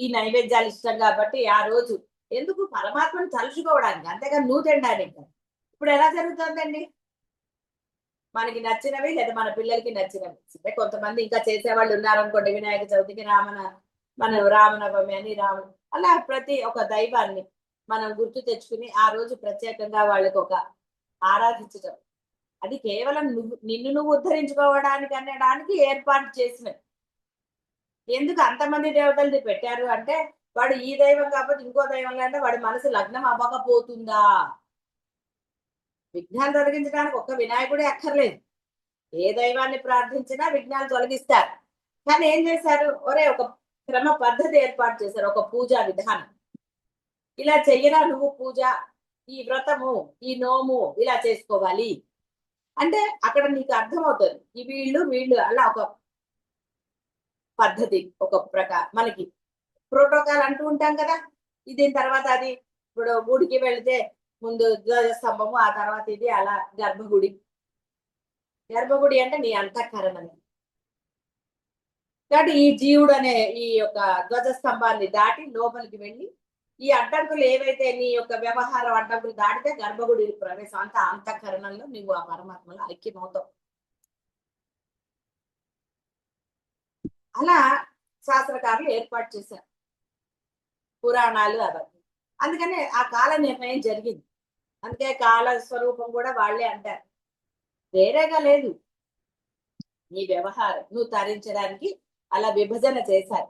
ఈ నైవేద్యాలు ఇష్టం కాబట్టి ఆ రోజు ఎందుకు పరమాత్మను తలుచుకోవడానికి, అంతేగా నువ్వు తినడానికి. ఇప్పుడు ఎలా జరుగుతుందండి? మనకి నచ్చినవి లేదా మన పిల్లలకి నచ్చినవి. అంటే కొంతమంది ఇంకా చేసేవాళ్ళు ఉన్నారనుకోండి, వినాయక చవితికి మన రామనవమి అని అలా ప్రతి ఒక దైవాన్ని మనం గుర్తు తెచ్చుకుని ఆ రోజు ప్రత్యేకంగా వాళ్ళకి ఒక ఆరాధించడం. అది కేవలం నిన్ను నువ్వు ఉద్ధరించుకోవడానికి అనడానికి ఏర్పాటు చేసినవి. ఎందుకు అంతమంది దేవతలది పెట్టారు అంటే, వాడు ఈ దైవం కాకపోతే ఇంకో దైవం అంటే వాడి మనసు లగ్నం అవ్వకపోతుందా? విఘ్నాలు తొలగించడానికి ఒక్క వినాయకుడే అక్కర్లేదు. ఏ దైవాన్ని ప్రార్థించినా విఘ్నాలు తొలగిస్తారు. కానీ ఏం చేశారు? ఒక క్రమ పద్ధతి ఏర్పాటు చేశారు, ఒక పూజా విధానం. ఇలా చెయ్యరా నువ్వు పూజ, ఈ వ్రతము, ఈ నోము ఇలా చేసుకోవాలి అంటే అక్కడ నీకు అర్థమవుతుంది. ఈ వీళ్ళు అలా ఒక పద్ధతి, ఒక మనకి ప్రోటోకాల్ అంటూ ఉంటాం కదా. దీని తర్వాత అది. ఇప్పుడు గుడికి వెళితే ముందు ధ్వజస్తంభము, ఆ తర్వాత ఇది, అలా గర్భగుడి అంటే నీ అంతఃకరణం. కాబట్టి ఈ జీవుడు అనే ఈ యొక్క ధ్వజస్తంభాన్ని దాటి లోపలికి వెళ్ళి ఈ అడ్డంకులు ఏవైతే నీ యొక్క వ్యవహారం అడ్డంకులు దాటితే గర్భగుడి ప్రవేశం, అంత అంతఃకరణంలో నువ్వు ఆ పరమాత్మలో ఐక్యమవుతావు. అలా శాస్త్రకారులు ఏర్పాటు చేశారు పురాణాలు అవన్నీ. అందుకనే ఆ కాల నిర్ణయం జరిగింది. అందుకే కాల స్వరూపం కూడా వాళ్ళే అంటారు, వేరేగా లేదు. నీ వ్యవహారం నువ్వు తరించడానికి అలా విభజన చేశారు.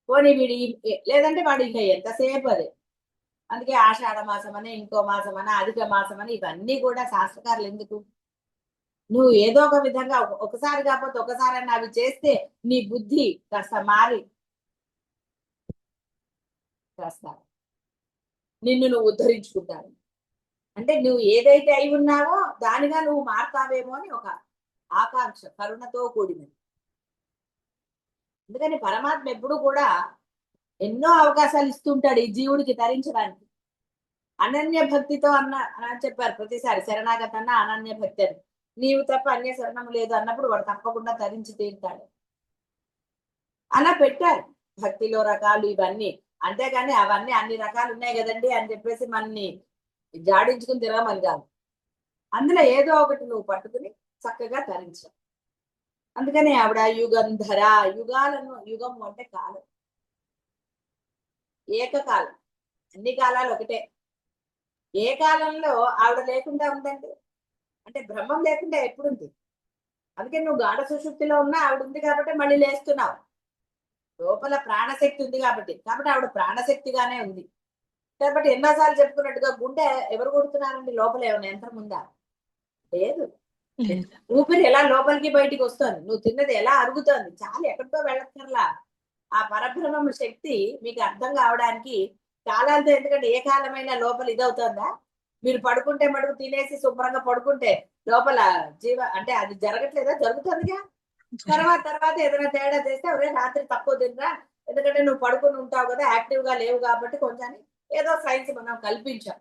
పోనీ లేదంటే వాడు ఇంకా ఎంతసేపు అదే అందుకే ఆషాఢ మాసం అని, ఇంకో మాసం అని, అధిక మాసం అని, ఇవన్నీ కూడా శాస్త్రకారులు ఎందుకు? నువ్వు ఏదో ఒక విధంగా ఒకసారి కాకపోతే ఒకసారి అని అవి చేస్తే నీ బుద్ధి కాస్త మారి కాస్త నిన్ను నువ్వు ఉద్ధరించుకుంటావు. అంటే నువ్వు ఏదైతే అయి ఉన్నావో దానిగా నువ్వు మారుతావేమో అని ఒక ఆకాంక్ష, కరుణతో కూడినది. అందుకని పరమాత్మ ఎప్పుడు కూడా ఎన్నో అవకాశాలు ఇస్తుంటాడు ఈ జీవుడికి తరించడానికి. అనన్య భక్తితో అని చెప్పారు ప్రతిసారి, శరణాగతి అన్న అనన్య భక్తి అని. నీవు తప్ప అన్య శరణము లేదు అన్నప్పుడు వాడు తప్పకుండా తరించి తీరుతాడు. అలా పెట్టారు భక్తిలో రకాలు ఇవన్నీ. అంతేగాని అవన్నీ అన్ని రకాలు ఉన్నాయి కదండి అని చెప్పేసి మనని జాడించుకుని తిరగమని కాదు. అందులో ఏదో ఒకటి నువ్వు పట్టుకుని చక్కగా తరించు. అందుకని ఆవిడ యుగంధర, యుగాలను, యుగం అంటే కాలం, ఏకకాలం, అన్ని కాలాలు ఒకటే. ఏ కాలంలో ఆవిడ లేకుండా ఉందండి? అంటే బ్రహ్మం లేకుండా ఎప్పుడుంది? అందుకే నువ్వు గాఢ సుషుప్తిలో ఉన్నా ఆవిడ ఉంది కాబట్టి మళ్ళీ లేస్తున్నావు. లోపల ప్రాణశక్తి ఉంది కాబట్టి ఆవిడ ప్రాణశక్తిగానే ఉంది కాబట్టి ఎన్నోసార్లు చెప్పుకున్నట్టుగా గుండె ఎవరు కొడుతున్నారండి? లోపల ఏమైనా యంత్రం ఉందా? లేదు. ఊపిరి ఎలా లోపలికి బయటికి వస్తుంది, నువ్వు తిన్నది ఎలా అరుగుతోంది, చాలా ఎక్కడితో వెళ్ళక్కర్లా. ఆ పరబ్రహ్మ శక్తి మీకు అర్థం కావడానికి కాలాలతో, ఎందుకంటే ఏ కాలమైనా లోపల ఇదవుతుందా? మీరు పడుకుంటే మడుగు తినేసి శుభ్రంగా పడుకుంటే లోపల అంటే అది జరగట్లేదా? జరుగుతుందిగా. తర్వాత ఏదైనా తేడా చేస్తే ఒరే రాత్రి తక్కువ తినరా, ఎందుకంటే నువ్వు పడుకుని ఉంటావు కదా, యాక్టివ్ గా లేవు కాబట్టి కొంచెం ఏదో సైన్స్ మనం కల్పించాం.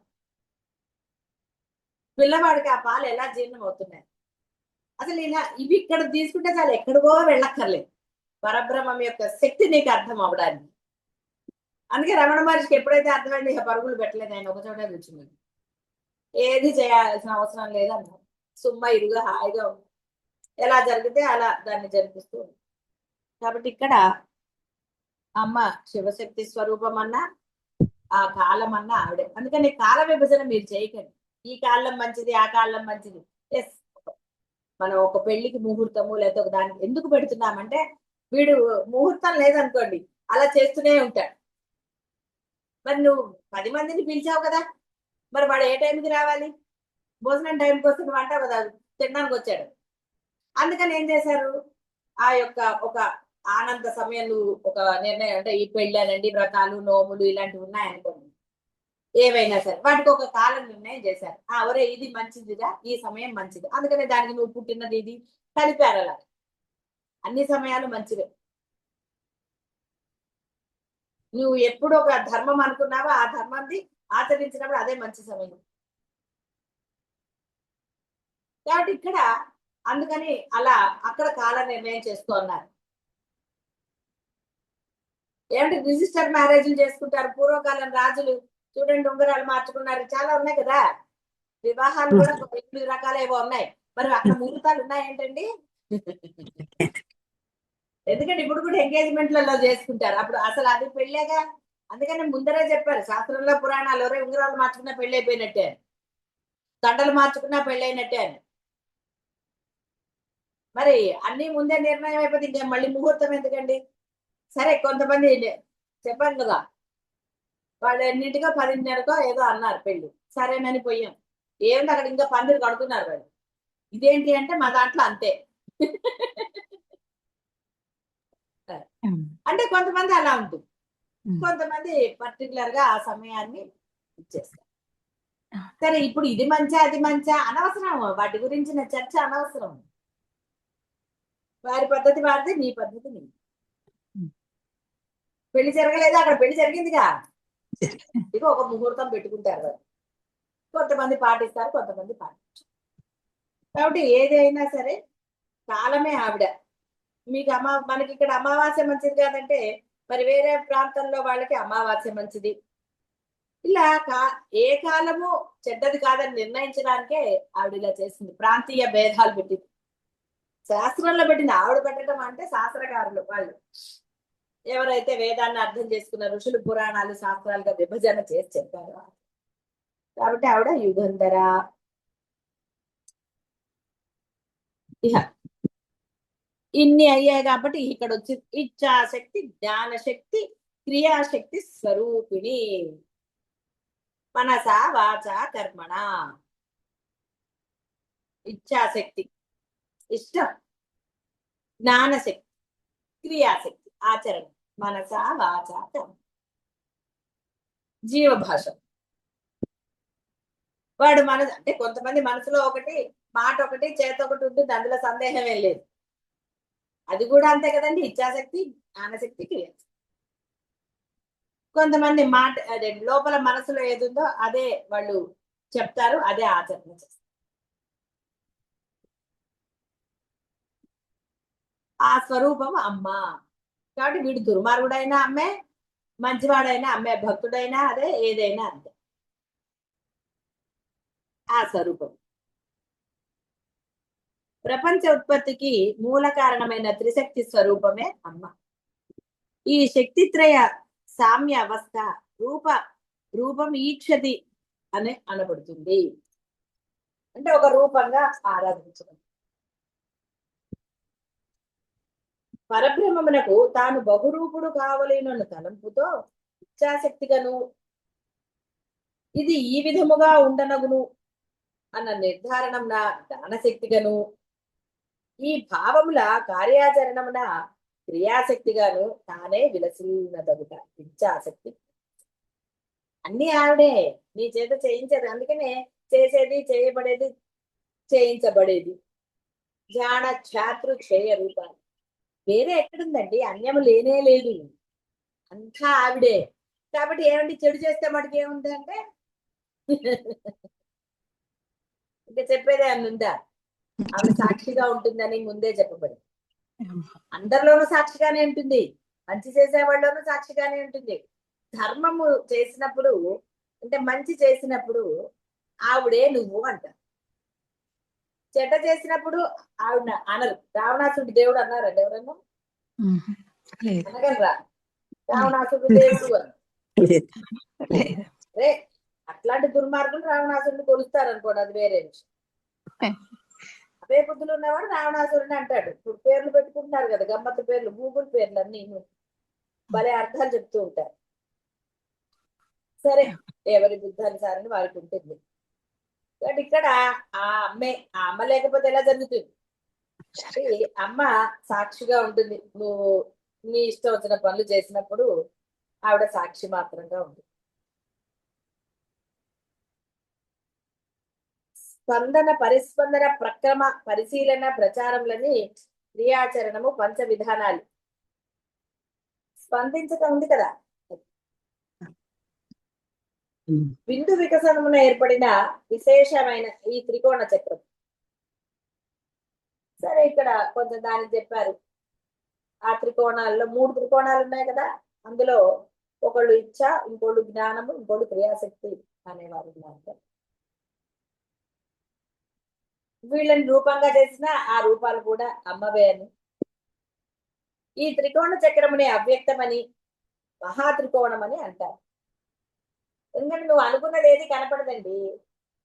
పిల్లవాడికి ఆ పాలు ఎలా జీర్ణం అవుతున్నాయి? అసలు ఇలా ఇవి ఇక్కడ తీసుకుంటే చాలా ఎక్కడికో వెళ్ళక్కర్లేదు, పరబ్రహ్మం యొక్క శక్తి నీకు అర్థం అవడానికి. అందుకే రమణ మహర్షికి ఎప్పుడైతే అర్థమైంది ఇక పరుగులు పెట్టలేదు, ఆయన ఒక చోటే కూర్చున్నాడు, ఏది చేయాల్సిన అవసరం లేదన్నారు. సుమ్మ ఇరుగా హాయిగా ఉంది, ఎలా జరిగితే అలా దాన్ని జరిపిస్తూ ఉంది. కాబట్టి ఇక్కడ అమ్మ శివశక్తి స్వరూపం అన్నా, ఆ కాలం అన్నా ఆవిడే. అందుకని కాల విభజన మీరు చేయకండి, ఈ కాలం మంచిది ఆ కాలం మంచిది. ఎస్, మనం ఒక పెళ్లికి ముహూర్తము లేకపోతే ఒక దానికి ఎందుకు పెడుతున్నామంటే, వీడు ముహూర్తం లేదనుకోండి అలా చేస్తూనే ఉంటాడు. మరి నువ్వు 10 మందిని పిలిచావు కదా, మరి వాడు ఏ టైంకి రావాలి? భోజనం టైంకి వస్తే నువ్వు అంటావు కదా తినడానికి వచ్చాడు. అందుకని ఏం చేశారు, ఆ యొక్క ఒక ఆనంద సమయం, నువ్వు ఒక నిర్ణయం అంటే ఈ పెళ్ళానండి, వ్రతాలు నోములు ఇలాంటివి ఉన్నాయనుకోండి, ఏవైనా సరే వాటికి ఒక కాలం నిర్ణయం చేశారు. ఒరే ఇది మంచిదిగా, ఈ సమయం మంచిది, అందుకనే దానికి నువ్వు పుట్టినది ఇది కలిపారు. అలా అన్ని సమయాలు మంచివే. నువ్వు ఎప్పుడు ఒక ధర్మం అనుకున్నావో ఆ ధర్మాన్ని ఆచరించినప్పుడు అదే మంచి సమయం. కాబట్టి ఇక్కడ అందుకని అలా అక్కడ కాల నిర్ణయం చేస్తూ ఉన్నారు. ఏమంటే రిజిస్టర్ మ్యారేజ్లు చేసుకుంటారు పూర్వకాలం రాజులు, చూడండి ఉంగరాలు మార్చుకున్నారు, చాలా ఉన్నాయి కదా. వివాహాలు కూడా 8 రకాలు ఏవో ఉన్నాయి. మరి అక్కడ ముహూర్తాలు ఉన్నాయేంటండి? ఎందుకంటే ఇప్పుడు కూడా ఎంగేజ్మెంట్లలో చేసుకుంటారు, అప్పుడు అసలు అది పెళ్ళేగా. అందుకని ముందరే చెప్పారు శాస్త్రంలో పురాణాలు, ఉంగరాలు మార్చుకున్నా పెళ్ళి అయిపోయినట్టే, దండలు మార్చుకున్నా పెళ్ళైనట్టే అని. మరి అన్ని ముందే నిర్ణయం అయిపోతే ఇంకా మళ్ళీ ముహూర్తం ఎందుకండి? సరే కొంతమంది చెప్పాను కదా, వాళ్ళు ఎన్నింటికో 10:30కో ఏదో అన్నారు పెళ్లి, సరేనని పోయాం. ఏంటి అక్కడ ఇంకా పందిరి కడుతున్నారు వాళ్ళు. ఇదేంటి అంటే మా దాంట్లో అంతే. అంటే కొంతమంది అలా ఉంటుంది, కొంతమంది పర్టికులర్ గా ఆ సమయాన్ని ఇచ్చేస్తారు. సరే ఇప్పుడు ఇది మంచా అది మంచా అనవసరం, వాటి గురించిన చర్చ అనవసరం. వారి పద్ధతి వారిది, నీ పద్ధతి నీ. పెళ్లి జరగలేదు, అక్కడ పెళ్లి జరిగిందిగా, ఇక ఒక ముహూర్తం పెట్టుకుంటారు వారు. కొంతమంది పాటిస్తారు, కొంతమంది పాటించారు. కాబట్టి ఏదైనా సరే కాలమే ఆవిడ. మీకు మనకి ఇక్కడ అమావాస్య మంచిది కాదంటే మరి వేరే ప్రాంతంలో వాళ్ళకి అమావాస్య మంచిది. ఇలా ఏ కాలము చెడ్డది కాదని నిర్ణయించడానికే ఆవిడ ఇలా చేసింది, ప్రాంతీయ భేదాలు పెట్టింది. శాస్త్రంలో పెట్టింది ఆవిడ పెట్టడం అంటే శాస్త్రకారులు వాళ్ళు ఎవరైతే వేదాన్ని అర్థం చేసుకున్న ఋషులు పురాణాలు శాస్త్రాలుగా విభజన చేసి చెప్పారు. కాబట్టి ఆవిడ యుగంధర. ఇహ ఇన్ని అయ్యాయి కాబట్టి ఇక్కడ వచ్చి ఇచ్ఛాశక్తి, జ్ఞానశక్తి, క్రియాశక్తి స్వరూపిణి. మనసా వాచ కర్మణ. ఇచ్ఛాశక్తి, ఇష్టం, జ్ఞానశక్తి, క్రియాశక్తి, ఆచరణ. మనసా వాచ కర్మ. జీవభాష. వాడు అంటే కొంతమంది మనసులో ఒకటి, మాట ఒకటి, చేత ఒకటి ఉంటుంది, అందులో సందేహం ఏం లేదు. అది కూడా అంతే కదండి, ఇచ్ఛాశక్తి, జ్ఞానశక్తి, క్రియాశక్తి. కొంతమంది మాట అదే లోపల మనసులో ఏదుందో అదే వాళ్ళు చెప్తారు, అదే ఆచరణ చేస్తారు. ఆ స్వరూపం అమ్మ. కాబట్టి వీడు దుర్మార్గుడైనా అమ్మే, మంచివాడైనా అమ్మే, భక్తుడైనా అదే, ఏదైనా అంతే. ఆ స్వరూపం. ప్రపంచ ఉత్పత్తికి మూల కారణమైన త్రిశక్తి స్వరూపమే అమ్మ. ఈ శక్తిత్రయ సామ్య అవస్థ రూపం ఈక్షతి అని అనబడుతుంది. అంటే ఒక రూపంగా ఆరాధించడం. పరబ్రహ్మమునకు తాను బహురూపుడు కావలేనను తలంపుతో ఇచ్ఛాశక్తిగాను ఇది ఈ విధముగా ఉండనగును అన్న నిర్ధారణమున జ్ఞానశక్తిగాను ఈ భావముల కార్యాచరణమున క్రియాశక్తిగాను తానే విలసిల్లదగుట ఇచ్ఛాశక్తి. అన్ని ఆవిడే నీ చేత చేయించదు, అందుకనే చేసేది, చేయబడేది, చేయించబడేది. జాడ ఛాతృ క్షయ రూపాలు. వేరే ఎక్కడుందండి, అన్యము లేనే లేదు, అంతా ఆవిడే. కాబట్టి ఏమండి, చెడు చేస్తే మటుకు ఏముంది అంటే ఇంకా చెప్పేదే అన్నుందా? ఆవిడ సాక్షిగా ఉంటుందని ముందే చెప్పబడి, అందరిలోనూ సాక్షిగానే ఉంటుంది, మంచి చేసే వాళ్ళలోనూ సాక్షిగానే ఉంటుంది. ధర్మము చేసినప్పుడు అంటే మంచి చేసినప్పుడు ఆవిడే నువ్వు అంటారు. చెడ్డ చేసినప్పుడు ఆవిడ అనరు. రావణాసుడి దేవుడు అన్నారండి ఎవరన్నా? అనగలరా? రావణాసుడు దేవుడు అని. రే అట్లాంటి దుర్మార్గులు రావణాసుడిని కొలుస్తారు అనుకోండి, అది వేరే విషయం. అవే బుద్ధులు ఉన్నవాడు రావణాసురుని అంటాడు. ఇప్పుడు పేర్లు పెట్టుకుంటున్నారు కదా, గమ్మత్తు పేర్లు, గూగుల్ పేర్లు అన్ని భలే అర్థాలు చెప్తూ ఉంటారు. సరే, ఎవరి బుద్ధానుసారాన్ని వారికి ఉంటుంది. కాబట్టి ఇక్కడ ఆ అమ్మ లేకపోతే ఎలా జరుగుతుంది? అమ్మ సాక్షిగా ఉంటుంది. నువ్వు నీ ఇష్టం వచ్చిన పనులు చేసినప్పుడు ఆవిడ సాక్షి మాత్రంగా ఉంటుంది. స్పందన, పరిస్పందన, ప్రక్రమ, పరిశీలన, ప్రచారములని క్రియాచరణము పంచ విధానాలు. స్పందించటం ఉంది కదా, బిందు వికసనమున ఏర్పడిన విశేషమైన ఈ త్రికోణ చక్రం. సరే, ఇక్కడ కొంచెం దాన్ని చెప్పారు. ఆ త్రికోణాల్లో 3 త్రికోణాలు ఉన్నాయి కదా, అందులో ఒకళ్ళు ఇచ్ఛ, ఇంకోళ్ళు జ్ఞానము, ఇంకోళ్ళు క్రియాశక్తి అనేవారు ఉన్నారు. వీళ్ళని రూపంగా చేసిన ఆ రూపాలు కూడా అమ్మవే అని. ఈ త్రికోణ చక్రముని అవ్యక్తమని, మహాత్రికోణం అని అంటారు. ఎందుకంటే నువ్వు అనుకున్నది ఏది కనపడదండి,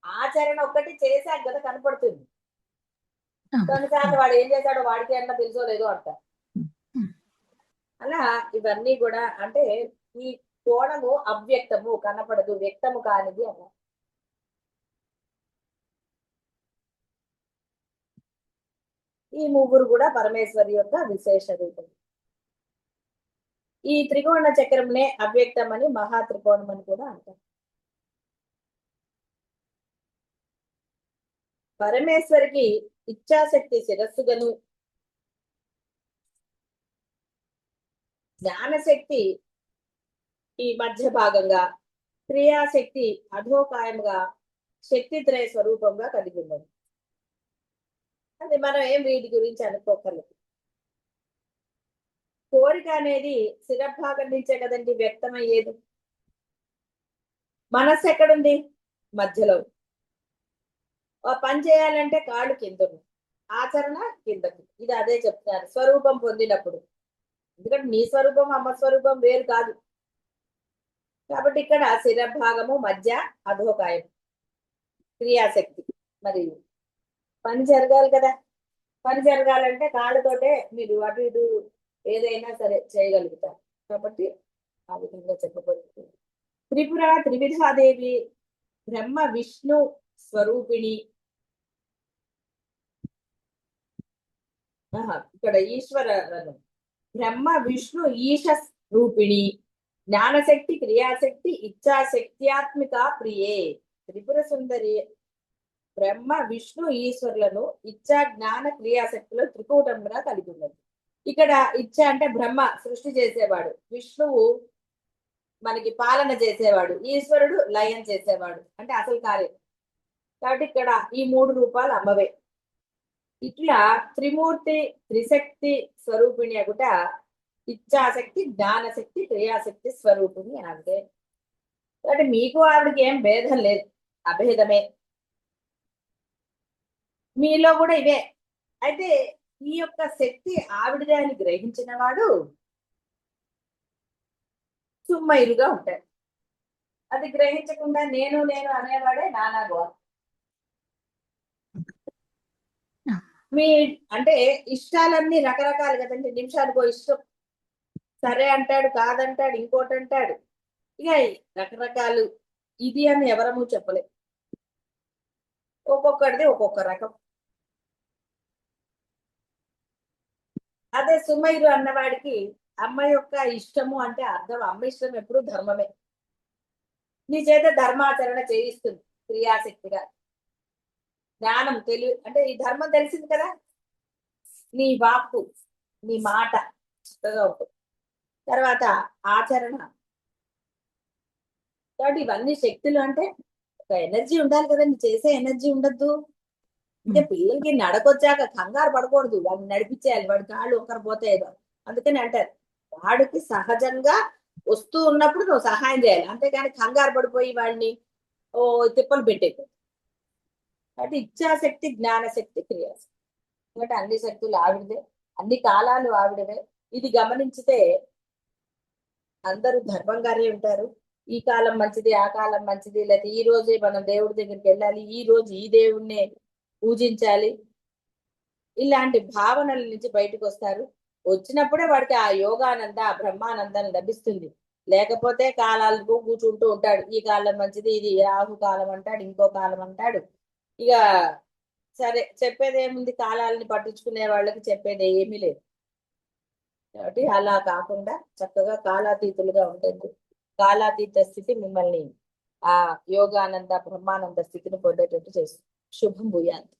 ఆచరణ ఒక్కటి చేశాక కదా కనపడుతుంది. కొన్నిసార్లు వాడు ఏం చేశాడో వాడికి అన్నా తెలుసో లేదో అంటారు. అలా ఇవన్నీ కూడా అంటే ఈ కోణము అవ్యక్తము, కనపడదు, వ్యక్తము కానిది అన్న. ఈ ముగ్గురు కూడా పరమేశ్వరి యొక్క విశేష రూపం. ఈ త్రికోణ చక్రంనే అవ్యక్తం అని, మహాత్రికోణం అని కూడా అంటారు. పరమేశ్వరికి ఇచ్ఛాశక్తి శిరస్సుగను, జ్ఞానశక్తి ఈ మధ్య భాగంగా, క్రియాశక్తి అధోకాయముగా శక్తిత్రయ స్వరూపంగా కలిగి ఉన్నది. అది మనం ఏం వీటి గురించి అనుకోకర్లేదు. కోరిక అనేది శిరభాగం నుంచే కదండి వ్యక్తమయ్యేది. మనస్సు ఎక్కడుంది? మధ్యలో. పని చేయాలంటే కాళ్ళు కింద, ఆచరణ కిందకి. ఇది అదే చెప్తున్నారు స్వరూపం పొందినప్పుడు. ఎందుకంటే నీ స్వరూపం అమ్మ స్వరూపం వేరు కాదు. కాబట్టి ఇక్కడ శిరభాగము, మధ్య అధోకాయం, క్రియాశక్తి. మరి పని జరగాలి కదా, పని జరగాలంటే కాళ్ళతోటే మీరు అటు ఇటు ఏదైనా సరే చేయగలుగుతారు. కాబట్టి ఆ విధంగా చెప్పబడుతుంది. త్రిపుర త్రివిధాదేవి బ్రహ్మ విష్ణు స్వరూపిణి. ఇక్కడ ఈశ్వర బ్రహ్మ విష్ణు ఈశ రూపిణి, జ్ఞానశక్తి క్రియాశక్తి ఇచ్ఛాశక్త్యాత్మిక ప్రియే. త్రిపుర సుందరి బ్రహ్మ విష్ణు ఈశ్వరులను ఇచ్ఛా జ్ఞాన క్రియాశక్తులు త్రికూటంగా కలిగి ఉన్నది. ఇక్కడ ఇచ్ఛ అంటే బ్రహ్మ సృష్టి చేసేవాడు, విష్ణువు మనకి పాలన చేసేవాడు, ఈశ్వరుడు లయం చేసేవాడు అంటే అసలు కార్యం. కాబట్టి ఇక్కడ ఈ 3 రూపాలు అమ్మవే. ఇట్లా త్రిమూర్తి త్రిశక్తి స్వరూపిణి అగుట ఇచ్ఛాశక్తి జ్ఞానశక్తి క్రియాశక్తి స్వరూపిణి అంటే. కాబట్టి మీకు ఆవిడకి ఏం భేదం లేదు, అభేదమే. మీలో కూడా ఇవే. అయితే ఈ యొక్క శక్తి ఆవిడదే అని గ్రహించిన వాడు సుమ్మయిలుగా ఉంటాడు. అది గ్రహించకుండా నేను నేను అనేవాడే నానా గోల. మీ అంటే ఇష్టాలన్నీ రకరకాలు కదండి. నిమిషానికో ఇష్టం, సరే అంటాడు, కాదంటాడు, ఇంకోటి అంటాడు. ఇక రకరకాలు. ఇది అని ఎవరము చెప్పలేదు, ఒక్కొక్కటిది ఒక్కొక్క రకం. అదే సుమైరు అన్నవాడికి అమ్మ యొక్క ఇష్టము అంటే అర్థం, అమ్మ ఇష్టం ఎప్పుడు ధర్మమే. నీ చేత ధర్మాచరణ చేయిస్తుంది క్రియాశక్తిగా. జ్ఞానం తెలివి అంటే ఈ ధర్మం తెలిసింది కదా, నీ వాక్కు నీ మాట చక్కగా ఉంటుంది. తర్వాత ఆచరణ. కాబట్టి ఇవన్నీ శక్తులు అంటే ఒక ఎనర్జీ ఉండాలి కదా, నీ చేసే ఎనర్జీ ఉండద్దు. అంటే పిల్లలకి నడకొచ్చాక కంగారు పడకూడదు, వాడిని నడిపించేయాలి, వాడి కాళ్ళు ఒకరు పోతే ఏదో. అందుకని అంటారు వాడికి సహజంగా వస్తూ ఉన్నప్పుడు నువ్వు సహాయం చేయాలి, అంతేగాని కంగారు పడిపోయి వాడిని తిప్పలు పెట్టేది. కాబట్టి ఇచ్ఛాశక్తి జ్ఞానశక్తి క్రియాశక్తి ఎందుకంటే అన్ని శక్తులు ఆవిడదే, అన్ని కాలాలు ఆవిడవే. ఇది గమనించితే అందరూ ధర్మంగానే ఉంటారు. ఈ కాలం మంచిది, ఆ కాలం మంచిది, లేకపోతే ఈ రోజే మనం దేవుడి దగ్గరికి వెళ్ళాలి, ఈ రోజు ఈ దేవుణ్ణే పూజించాలి, ఇలాంటి భావనల నుంచి బయటకు వస్తారు. వచ్చినప్పుడే వాడికి ఆ యోగానంద ఆ బ్రహ్మానందం లభిస్తుంది. లేకపోతే కాలాలకు కూర్చుంటూ ఉంటాడు. ఈ కాలం మంచిది, ఇది రాహు కాలం అంటాడు, ఇంకో కాలం అంటాడు. ఇక సరే చెప్పేది ఏముంది, కాలాలని పట్టించుకునే వాళ్ళకి చెప్పేది ఏమీ లేదు. కాబట్టి అలా కాకుండా చక్కగా కాలాతీతులుగా ఉంటుంది. కాలాతీత స్థితి మిమ్మల్ని ఆ యోగానంద బ్రహ్మానంద స్థితిని పొందేటట్టు చేస్తుంది. శుభం భూయాత్.